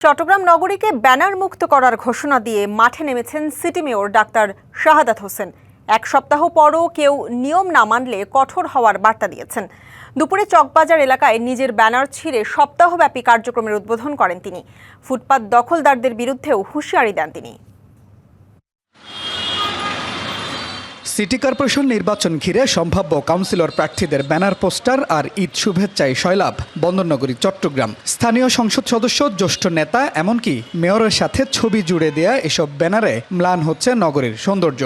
Chittagong নগরীকে banner মুক্ত করার ঘোষণা দিয়ে মাঠে নেমেছেন city mayor doctor Shahadat Hossain. এক সপ্তাহ পরও কেউ নিয়ম না মানলে কঠোর হওয়ার বার্তা দিয়েছেন। দুপুরে চকবাজার এলাকায় নিজের ব্যানার ছিঁড়ে সপ্তাহব্যাপী কার্যক্রমের উদ্বোধন করেন তিনি। ফুটপাত দখলদারদের বিরুদ্ধেও হুঁশিয়ারি দেন তিনি। সিটি কর্পোরেশন নির্বাচন ঘিরে সম্ভাব্য কাউন্সিলর প্রার্থীদের ব্যানার পোস্টার আর ঈদ শুভেচ্ছায় সয়লাভ বন্দরনগরী চট্টগ্রাম। স্থানীয় সংসদ সদস্য, জ্যেষ্ঠ নেতা, এমনকি মেয়রের সাথে ছবি জুড়ে দেয়া এসব ব্যানারে ম্লান হচ্ছে নগরীর সৌন্দর্য।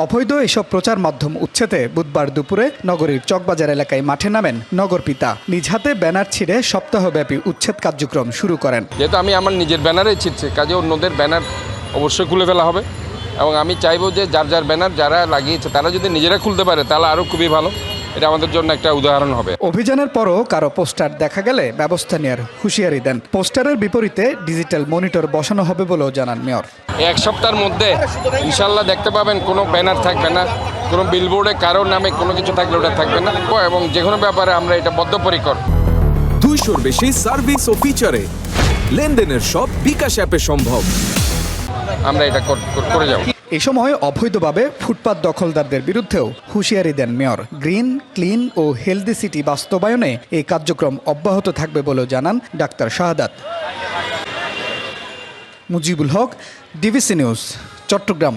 অবৈধ এসব প্রচার মাধ্যম উচ্ছেদে বুধবার দুপুরে নগরীর চকবাজার এলাকায় মাঠে নামেন নগরপিতা। নিজ হাতে ব্যানার ছিঁড়ে সপ্তাহব্যাপী উচ্ছেদ কার্যক্রম শুরু করেন। যেহেতু আমি আমার নিজের ব্যানারে ছিঁড়ছে, কাজে অন্যদের ব্যানার অবশ্যই খুলে ফেলা হবে এবং আমি চাইবো যে যার যার ব্যানার যারা লাগিয়েছে তারা যদি নিজেরা খুলতে পারে তাহলে আরও খুবই ভালো। এটা আমাদের জন্য একটা উদাহরণ হবে। অভিযানের পরও কারো পোস্টার দেখা গেলে ব্যবস্থা নেওয়ার হুঁশিয়ারি দেন। পোস্টারের বিপরীতে ডিজিটাল মনিটর বসানো হবে বলেও জানান মেয়র। এক সপ্তাহের মধ্যে ইনশাল্লাহ দেখতে পাবেন কোনো ব্যানার থাকবে না, কোনো বিলবোর্ডে কারোর নামে কোনো কিছু থাকলে ওটা থাকবে না, এবং যে কোনো ব্যাপারে আমরা এটা বদ্ধপরিকর। 200-র বেশি সার্ভিস ও ফিচারে লেনদেনের সব বিকাশ অ্যাপে সম্ভব। আমরা এটা করে যাব। এই সময় অবৈধভাবে ফুটপাত দখলদারদের বিরুদ্ধেও হুঁশিয়ারি দেন মেয়র। গ্রিন, ক্লিন ও হেলদি সিটি বাস্তবায়নে এই কার্যক্রম অব্যাহত থাকবে বলেও জানান ডাক্তার শাহাদাত। Mujibul Haque, DBC news, Chittagong.